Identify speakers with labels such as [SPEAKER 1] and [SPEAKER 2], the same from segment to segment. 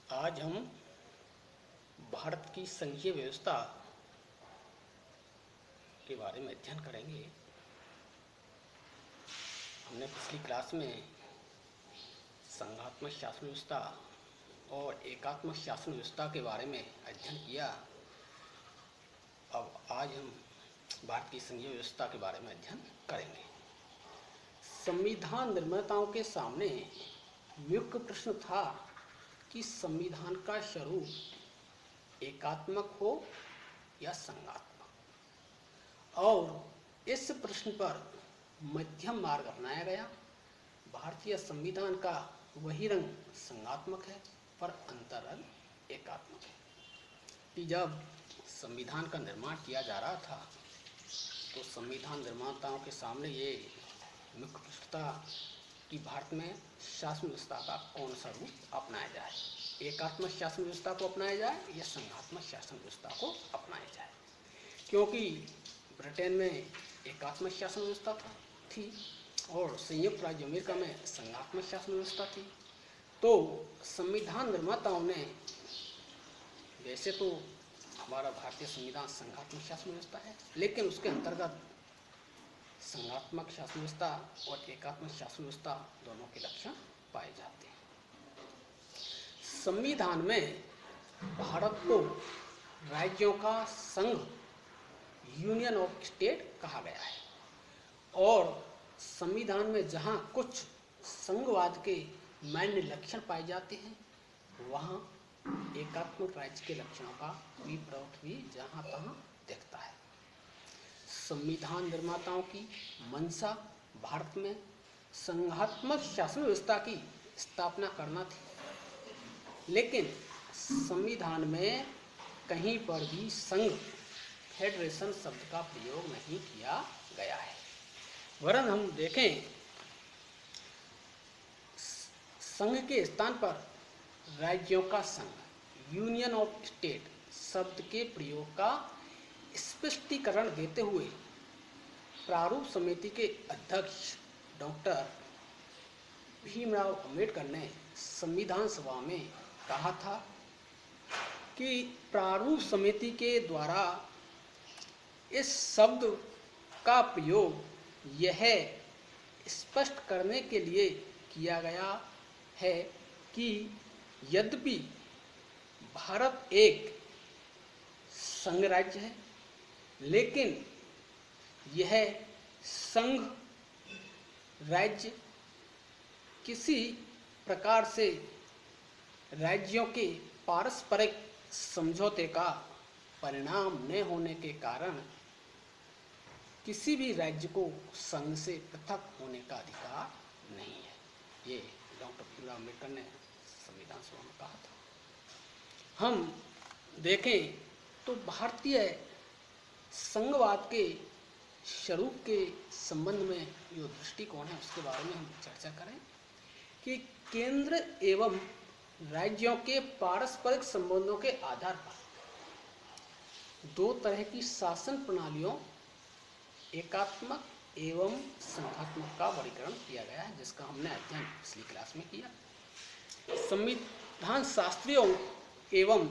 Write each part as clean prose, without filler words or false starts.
[SPEAKER 1] आज हम भारत की संघीय व्यवस्था के बारे में अध्ययन करेंगे। हमने पिछली क्लास में संघात्मक शासन व्यवस्था और एकात्मक शासन व्यवस्था के बारे में अध्ययन किया। अब आज हम भारत की संघीय व्यवस्था के बारे में अध्ययन करेंगे। संविधान निर्माताओं के सामने मुख्य प्रश्न था कि संविधान का स्वरूप एकात्मक हो या संघात्मक, और इस प्रश्न पर मध्यम मार्ग अपनाया गया। भारतीय संविधान का वही रंग संघात्मक है पर अंतरंग एकात्मक है। कि जब संविधान का निर्माण किया जा रहा था तो संविधान निर्माताओं के सामने ये मुख्य प्रश्न था कि भारत में शासन व्यवस्था का कौन सा रूप अपनाया जाए, एकात्मक शासन व्यवस्था को अपनाया जाए या संघात्मक शासन व्यवस्था को अपनाया जाए। क्योंकि ब्रिटेन में एकात्मक शासन व्यवस्था थी और संयुक्त राज्य अमेरिका में संघात्मक शासन व्यवस्था थी। तो संविधान निर्माताओं ने, वैसे तो हमारा भारतीय संविधान संघात्मक शासन व्यवस्था है, लेकिन उसके अंतर्गत संघात्मक शासन व्यवस्था और एकात्मक शासन व्यवस्था दोनों के लक्षण पाए जाते हैं। संविधान में भारत को राज्यों का संघ, यूनियन ऑफ स्टेट कहा गया है, और संविधान में जहाँ कुछ संघवाद के मान्य लक्षण पाए जाते हैं वहाँ एकात्मक राज्य के लक्षणों का विप्रयोग भी जहाँ तहाँ दिखता है। संविधान निर्माताओं की मंशा भारत में संघात्मक शासन व्यवस्था की स्थापना करना थी, लेकिन संविधान में कहीं पर भी संघ, फेडरेशन शब्द का प्रयोग नहीं किया गया है। वरन हम देखें, संघ के स्थान पर राज्यों का संघ, यूनियन ऑफ स्टेट शब्द के प्रयोग का स्पष्टीकरण देते हुए प्रारूप समिति के अध्यक्ष डॉक्टर भीमराव अंबेडकर ने संविधान सभा में कहा था कि प्रारूप समिति के द्वारा इस शब्द का प्रयोग यह स्पष्ट करने के लिए किया गया है कि यद्यपि भारत एक संघ राज्य है, लेकिन यह संघ राज्य किसी प्रकार से राज्यों के पारस्परिक समझौते का परिणाम न होने के कारण किसी भी राज्य को संघ से पृथक होने का अधिकार नहीं है। ये डॉक्टर भीमराव अम्बेडकर ने संविधान सभा में कहा था। हम देखें तो भारतीय संघवाद के स्वरूप के संबंध में जो दृष्टिकोण है उसके बारे में हम चर्चा करें कि केंद्र एवं राज्यों के पारस्परिक संबंधों के आधार पर दो तरह की शासन प्रणालियों, एकात्मक एवं संघात्मक का वर्गीकरण किया गया है, जिसका हमने अध्ययन पिछली क्लास में किया। संविधान शास्त्रियों एवं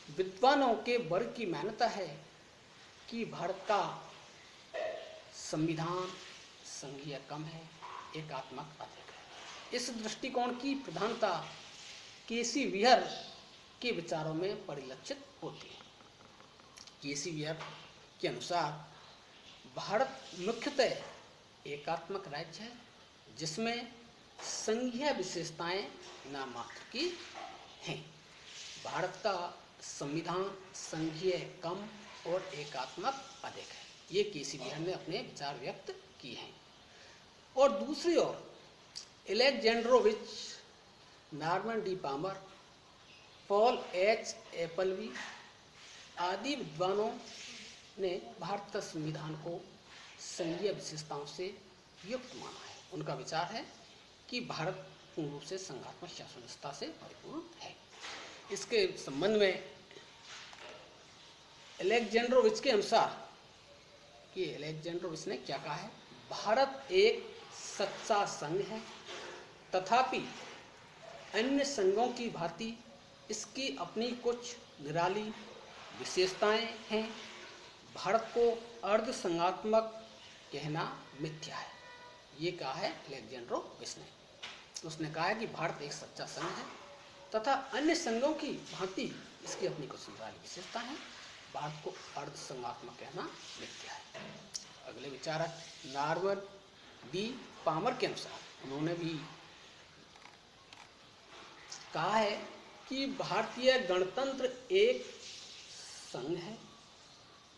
[SPEAKER 1] विद्वानों के वर्ग की मान्यता है कि भारत का संविधान संघीय कम है, एकात्मक अधिक है। इस दृष्टिकोण की प्रधानता केसी व्हीयर के विचारों में परिलक्षित होती है। केसी व्हीयर के अनुसार भारत मुख्यतः एकात्मक राज्य है जिसमें संघीय विशेषताएं नाममात्र की हैं। भारत का संविधान संघीय कम और एकात्मक अधिक है। ये केसी व्हीयर ने अपने विचार व्यक्त किए हैं। और दूसरी ओर Alexandrovich, Norman D Palmer, Paul H Appleby आदि विद्वानों ने भारत का संविधान को संघीय विशेषताओं से युक्त माना है। उनका विचार है कि भारत पूर्ण रूप से संघात्मक शासन व्यवस्था से परिपूर्ण है। इसके संबंध में एलेक्जेंड्रोविच के अनुसार कि एलेक्जेंड्रोविच ने क्या कहा है, भारत एक सच्चा संघ है, तथापि अन्य संघों की भांति इसकी अपनी कुछ निराली विशेषताएं हैं। भारत को अर्ध संघात्मक कहना मिथ्या है। ये कहा है अलेक्जेंड्रो विस ने। उसने कहा है कि भारत एक सच्चा संघ है तथा अन्य संघों की भांति इसकी अपनी कुछ निराली विशेषता है। भारत को अर्ध संघात्मक कहना मिथ्या है। अगले विचारक नॉर्मन डी पामर के अनुसार उन्होंने भी कहा है कि भारतीय गणतंत्र एक संघ है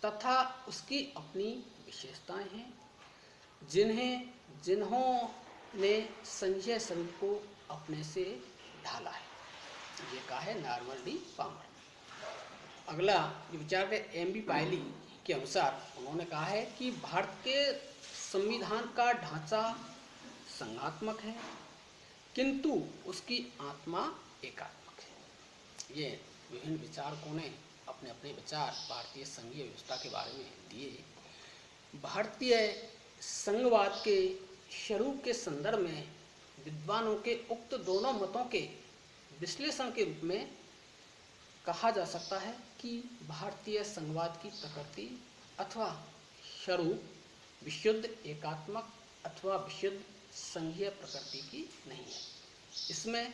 [SPEAKER 1] तथा उसकी अपनी विशेषताएं हैं जिन्होंने संघीय संघ को अपने से ढाला है। ये कहा है नॉर्मन डी पामर। अगला विचार है एम बी पायली के अनुसार उन्होंने कहा है कि भारत के संविधान का ढांचा संघात्मक है किंतु उसकी आत्मा एकात्मक है। ये विभिन्न विचारकों ने अपने अपने विचार भारतीय संघीय व्यवस्था के बारे में दिए। भारतीय संघवाद के स्वरूप के संदर्भ में विद्वानों के उक्त दोनों मतों के विश्लेषण के रूप में कहा जा सकता है कि भारतीय संघवाद की प्रकृति अथवा स्वरूप विशुद्ध एकात्मक अथवा विशुद्ध संघीय प्रकृति की नहीं है। इसमें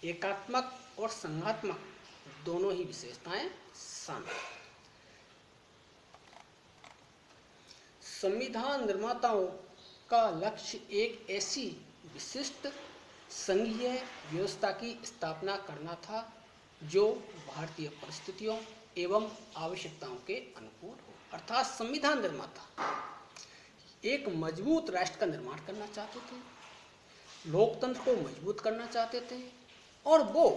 [SPEAKER 1] एकात्मक और संघात्मक दोनों ही विशेषताएं शामिल हैं। संविधान निर्माताओं का लक्ष्य एक ऐसी विशिष्ट संघीय व्यवस्था की स्थापना करना था जो भारतीय परिस्थितियों एवं आवश्यकताओं के अनुकूल हो। अर्थात संविधान निर्माता एक मजबूत राष्ट्र का निर्माण करना चाहते थे, लोकतंत्र को मजबूत करना चाहते थे और वो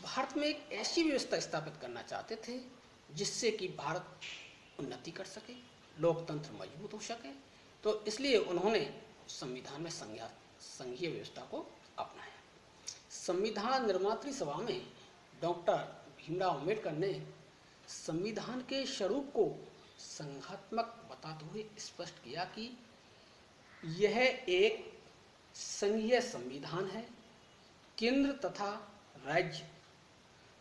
[SPEAKER 1] भारत में एक ऐसी व्यवस्था स्थापित करना चाहते थे जिससे कि भारत उन्नति कर सके, लोकतंत्र मजबूत हो सके। तो इसलिए उन्होंने संविधान में संघीय व्यवस्था को अपनाया। संविधान निर्मात्री सभा में डॉक्टर भीमराव अम्बेडकर ने संविधान के स्वरूप को संघात्मक बताते हुए स्पष्ट किया कि यह एक संघीय संविधान है। केंद्र तथा राज्य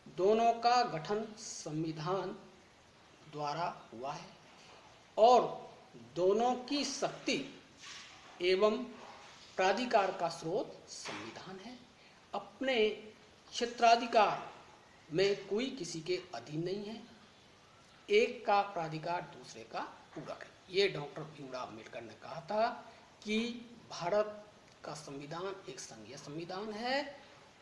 [SPEAKER 1] दोनों का गठन संविधान द्वारा हुआ है और दोनों की शक्ति एवं प्राधिकार का स्रोत संविधान है। अपने क्षेत्राधिकार में कोई किसी के अधीन नहीं है। एक का प्राधिकार दूसरे का पूरक है। ये डॉक्टर भीमराव अम्बेडकर ने कहा था कि भारत का संविधान एक संघीय संविधान है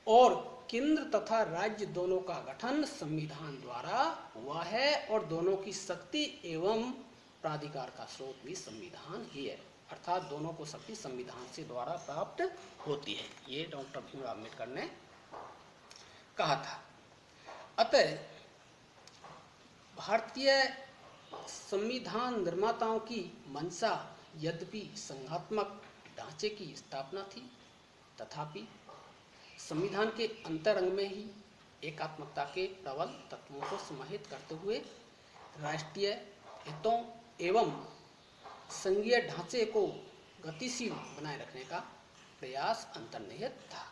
[SPEAKER 1] और केंद्र तथा राज्य दोनों का गठन संविधान द्वारा हुआ है और दोनों की शक्ति एवं प्राधिकार का स्रोत भी संविधान ही है। अर्थात दोनों को शक्ति संविधान से द्वारा प्राप्त होती है। ये डॉक्टर भीमराव अम्बेडकर ने कहा था। अतः भारतीय संविधान निर्माताओं की मंशा यद्यपि संघात्मक ढांचे की स्थापना थी, तथापि संविधान के अंतरंग में ही एकात्मकता के प्रबल तत्वों को समाहित करते हुए राष्ट्रीय हितों एवं संघीय ढांचे को गतिशील बनाए रखने का प्रयास अंतर्निहित था।